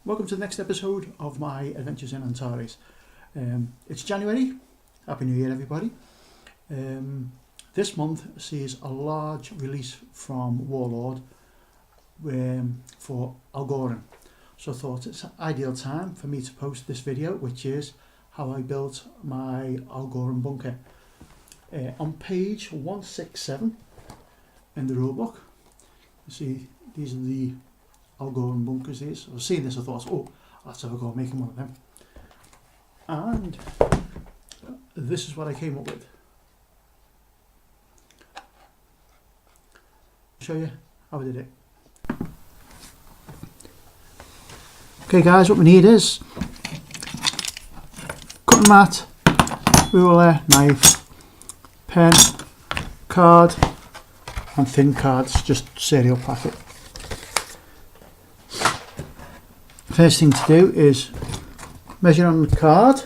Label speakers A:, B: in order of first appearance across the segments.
A: Welcome to the next episode of my adventures in Antares. It's January. Happy New Year, everybody. This month sees a large release from Warlord for Algoryn. So I thought it's an ideal time for me to post this video, which is how I built my Algoryn Bunker. On page 167 in the rulebook, you see these are the Algoryn bunkers. These. I was seeing this, I thought, oh, let's have a go making one of them. And this is what I came up with. I'll show you how I did it. Okay guys, what we need is cutting mat, ruler, knife, pen, card and thin cards, just cereal packet. First thing to do is measure on the card.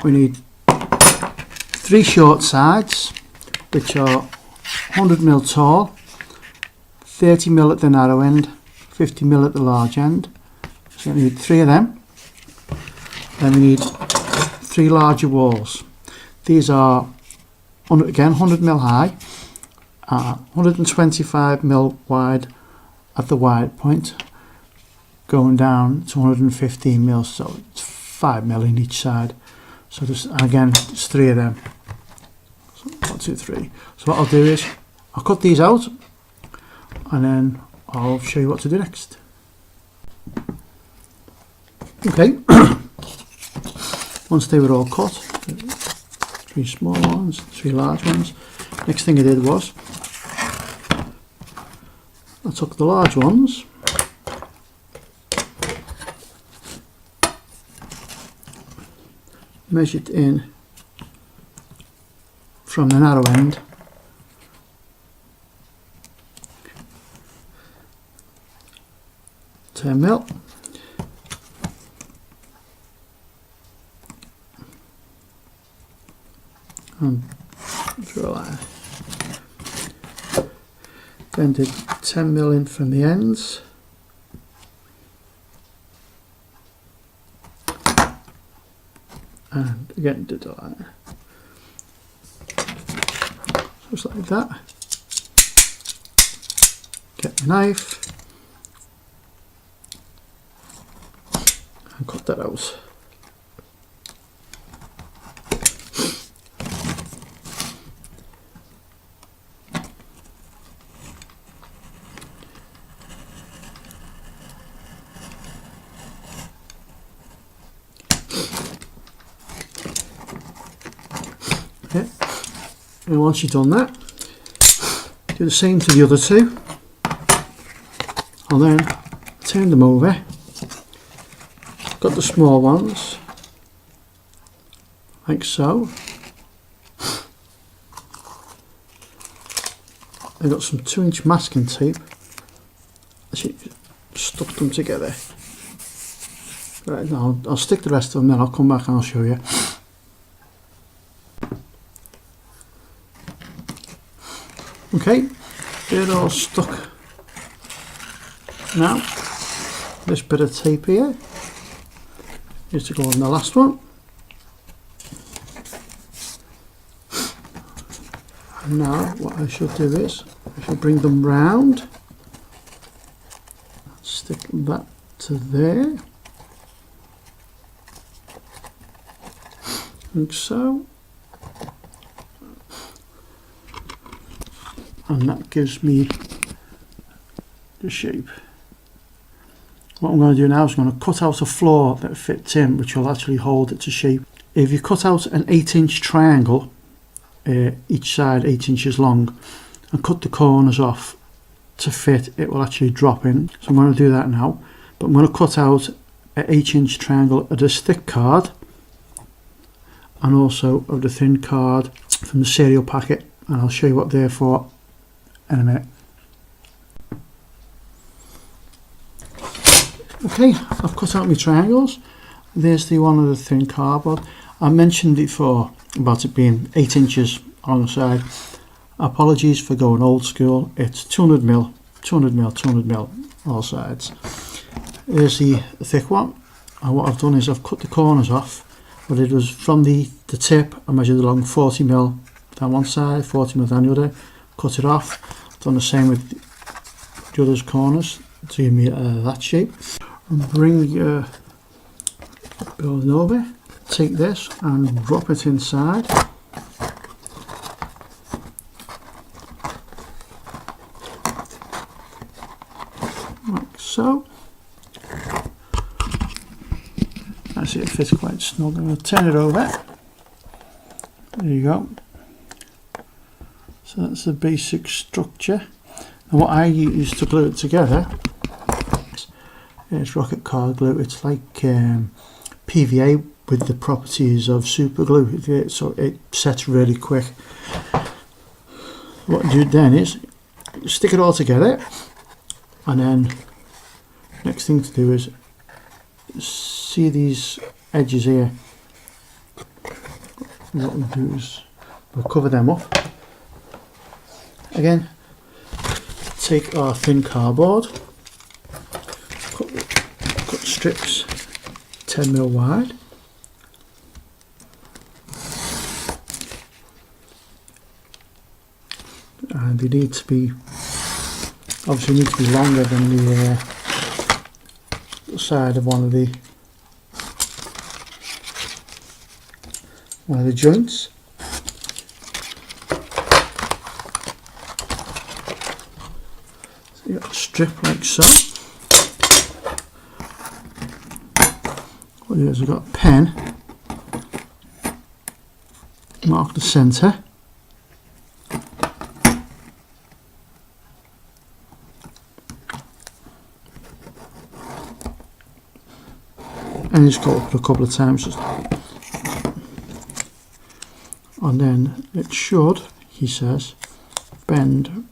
A: We need 3 short sides, which are 100mm tall, 30mm at the narrow end, 50mm at the large end. So we need 3 of them. Then we need 3 larger walls. These are again 100mm high, 125mm wide at the wide point, going down to 115mm, so it's 5mm in each side. So just, and again, it's 3 of them. So 1, 2, 3. So what I'll do is I'll cut these out and then I'll show you what to do next. Okay, once they were all cut, 3 small ones, 3 large ones. Next thing I did was I took the large ones, measured in from the narrow end to 10mm. And draw that. Then did 10mm in from the ends. And again did that. Just like that. Get the knife and cut that out. Okay. And once you've done that, do the same to the other 2. I'll then turn them over. Got the small ones, like so. I got some 2-inch masking tape. Actually, stuck them together. Right, now I'll stick the rest of them, then I'll come back and I'll show you. Okay, they're all stuck. Now, this bit of tape here is to go on the last one. And now, what I should do is, I should bring them round, stick that to there, like so. And that gives me the shape. What I'm going to do now is I'm going to cut out a floor that fits in, which will actually hold it to shape. If you cut out an 8-inch triangle, each side 8 inches long, and cut the corners off to fit, it will actually drop in. So I'm going to do that now. But I'm going to cut out an 8-inch triangle of this thick card, and also of the thin card from the cereal packet, and I'll show you what they're for in a minute. Okay, I've cut out my triangles. There's the one of the thin cardboard. I mentioned before about it being 8 inches along the side. Apologies for going old school. It's 200mm, 200mm, 200mm all sides. Here's the thick one, and what I've done is I've cut the corners off, but it was from the tip. I measured along 40mm down one side, 40mm down the other, cut it off. Done the same with the other's corners to give me that shape. And bring your building over, take this and drop it inside. Like so. I see it fits quite snug. I'm going to turn it over. There you go. So that's the basic structure. And what I use to glue it together is rocket card glue. It's like PVA with the properties of super glue, so it sets really quick. What I do then is stick it all together, and then next thing to do is see these edges here. What we'll do is we'll cover them up. Again, take our thin cardboard, cut strips 10mm wide, and they need to be, obviously need to be longer than the side of one of the joints. So you got a strip like so. What it is, I've got a pen, mark the centre, and just go up a couple of times, and then it should, he says, bend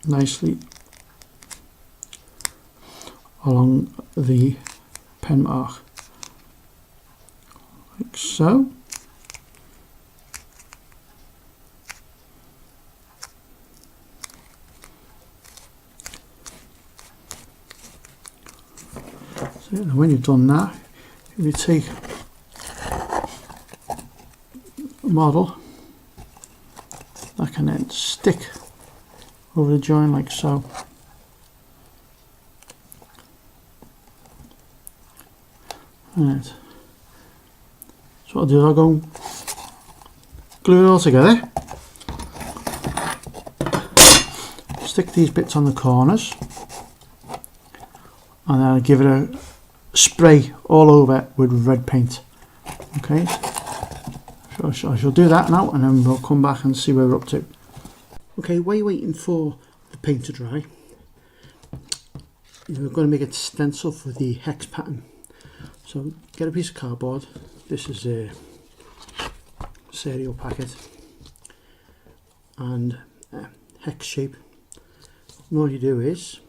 A: nicely along the pen mark, like so. So when you've done that, you take a model that can then stick over the joint like so. Right. So what I'll do is I'll go and glue it all together. Stick these bits on the corners, and then I'll give it a spray all over with red paint. Okay, so I shall do that now, and then we'll come back and see where we're up to. Okay, while you're waiting for the paint to dry, you're going to make a stencil for the hex pattern. So get a piece of cardboard. This is a cereal packet, and hex shape. And all you do is,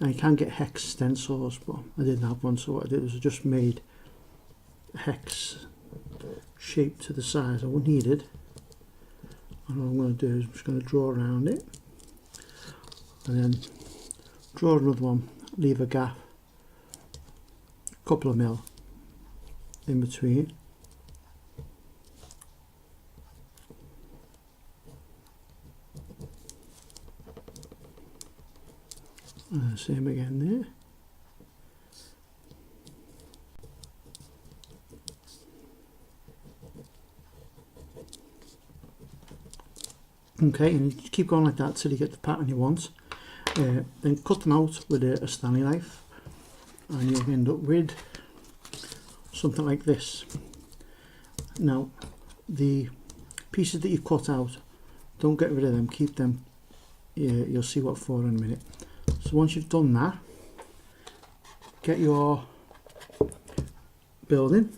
A: and you can get hex stencils, but I didn't have one, so what I did was I just made a hex shape to the size I needed. And all I'm going to do is I'm just going to draw around it, and then draw another one, leave a gap, a couple of mil in between, and same again there. Okay, and you keep going like that till you get the pattern you want. Then cut them out with a Stanley knife, and you'll end up with something like this. Now, the pieces that you cut out, don't get rid of them, keep them. You'll see what for in a minute. So once you've done that, get your building,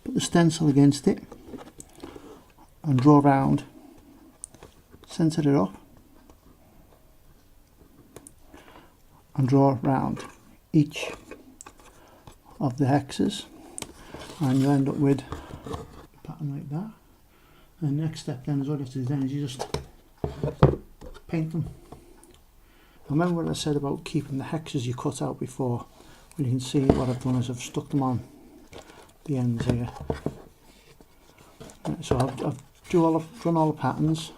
A: put the stencil against it, and draw around, centre it up, and draw around each of the hexes, and you end up with a pattern like that. And the next step then is all you have to do then is you just paint them. Remember what I said about keeping the hexes you cut out before? Well, you can see what I've done is I've stuck them on the ends here. So I've done all the patterns.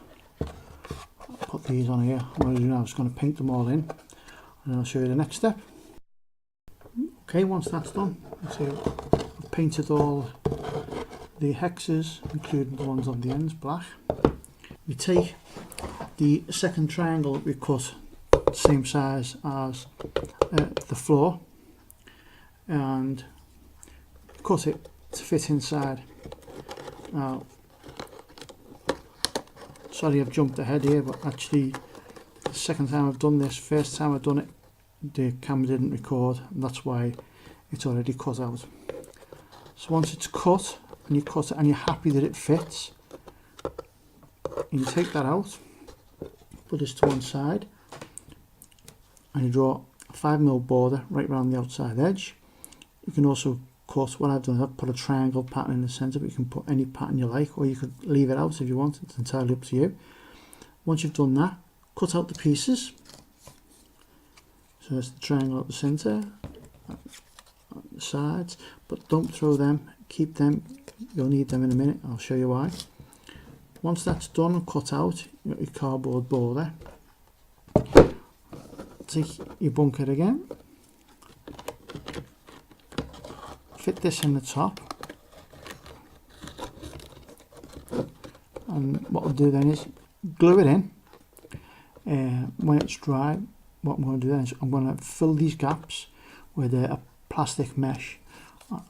A: Put these on here. What I'm going to do now is going to paint them all in, and I'll show you the next step. Okay, once that's done, so I've painted all the hexes, including the ones on the ends, black. We take the second triangle that we cut, same size as the floor, and cut it to fit inside. Now, sorry I've jumped ahead here, but actually the second time I've done this, first time I've done it, the camera didn't record, and that's why it's already cut out. So once it's cut, and you cut it and you're happy that it fits, you take that out, put this to one side, and you draw a 5mm border right around the outside edge. You can also cut, what I've done is I've put a triangle pattern in the centre, but you can put any pattern you like, or you could leave it out if you want. It's entirely up to you. Once you've done that, cut out the pieces. So that's the triangle at the centre, at the sides, but don't throw them, keep them, you'll need them in a minute, I'll show you why. Once that's done and cut out, you've got your cardboard border. Take your bunker again, fit this in the top, and what we'll do then is glue it in. When it's dry, what I'm going to do then is I'm going to fill these gaps with a plastic mesh,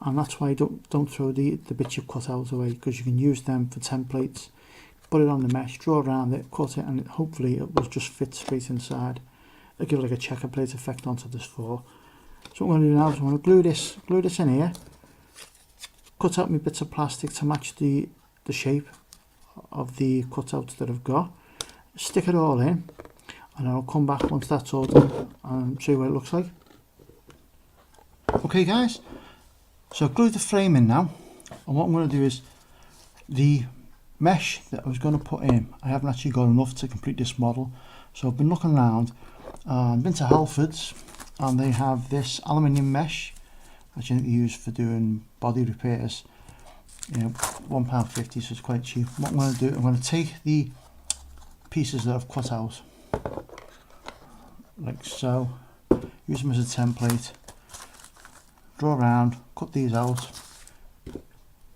A: and that's why you don't throw the bits you've cut out away, because you can use them for templates. Put it on the mesh, draw around it, cut it, and hopefully it will just fit straight inside. It'll give like a checker plate effect onto this floor. So what I'm going to do now is I'm going to glue this in here, cut out my bits of plastic to match the shape of the cutouts that I've got, stick it all in, and I'll come back once that's all done and show you what it looks like. Okay guys, so I've glued the frame in now, and what I'm going to do is the mesh that I was going to put in, I haven't actually got enough to complete this model, so I've been looking around. I've been to Halfords, and they have this aluminium mesh which I think they use for doing body repairs. You know, £1.50, so it's quite cheap. What I'm going to do, I'm going to take the pieces that I've cut out, like so, use them as a template, draw around, cut these out,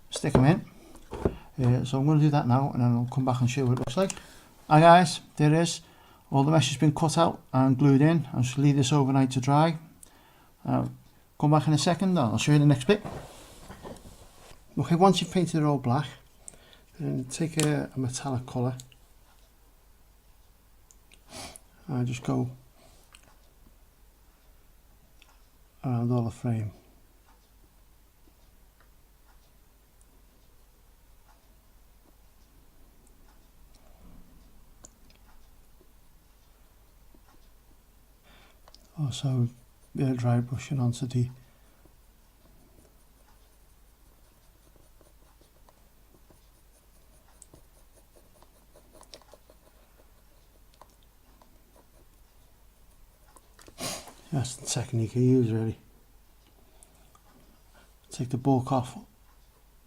A: stick them in. So I'm going to do that now, and then I'll come back and show you what it looks like. Hi guys, there it is. All the mesh has been cut out and glued in. I'll just leave this overnight to dry. Come back in a second, I'll show you the next bit. Okay, once you've painted it all black, then take a metallic colour and just go around all the frame. Also, a bit of dry brushing onto the that's the technique I use really. Take the bulk off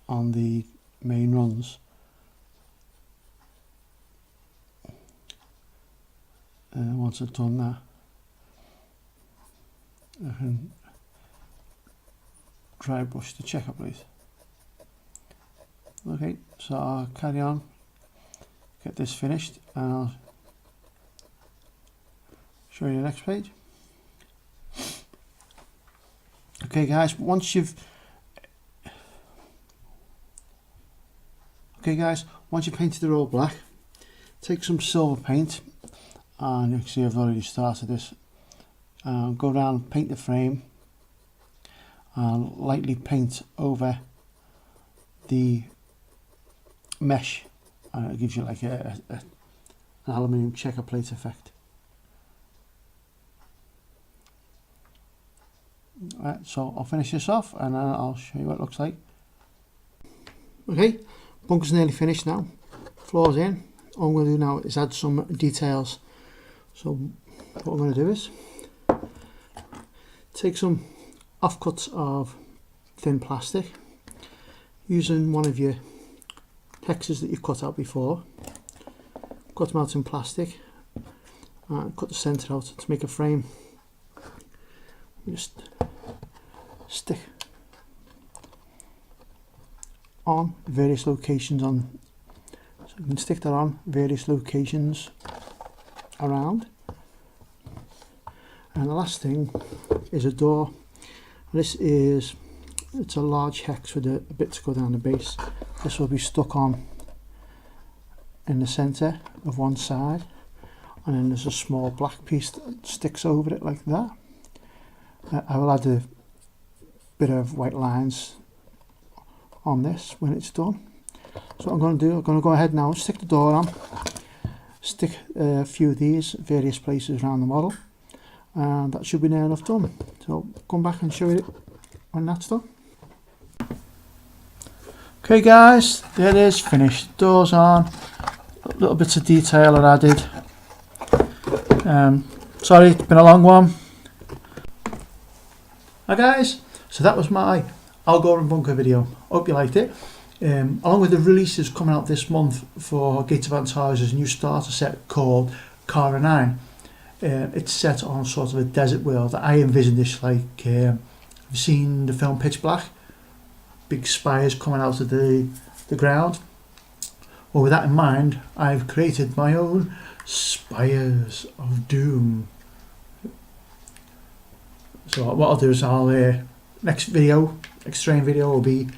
A: on the main runs, and once I've done that, I can dry brush the checker plate. Okay, so I'll carry on, get this finished, and I'll show you the next page. Okay guys, once you've painted it all black, take some silver paint, and you can see I've already started this. Go down, paint the frame, and lightly paint over the mesh, and it gives you like an aluminium checker plate effect. Right, so I'll finish this off and I'll show you what it looks like. Okay, bunker's nearly finished now. Floor's in. All I'm going to do now is add some details. So what I'm going to do is take some offcuts of thin plastic, using one of your hexes that you cut out before. Cut them out in plastic and cut the centre out to make a frame. Just stick on various locations on, so you can stick that on various locations around. And the last thing is a door. It's a large hex with a bit to go down the base. This will be stuck on in the centre of one side, and then there's a small black piece that sticks over it like that. I will add a bit of white lines on this when it's done. So what I'm going to do, I'm going to go ahead now and stick the door on, stick a few of these various places around the model, and that should be near enough done. So come back and show you it when that's done. Okay guys, there it is, finished. Doors on, little bits of detail are added. Sorry, it's been a long one. Hi guys, so that was my Algoryn Bunker video. Hope you liked it. Along with the releases coming out this month for Gates of Antares' new starter set called Cara 9. It's set on sort of a desert world. I envision this like, have you seen the film Pitch Black? Big spires coming out of the ground. Well, with that in mind, I've created my own Spires of Doom. So what I'll do is next training video will be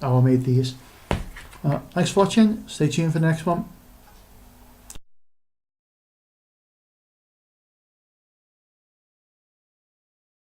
A: how I made these. Thanks for watching. Stay tuned for the next one.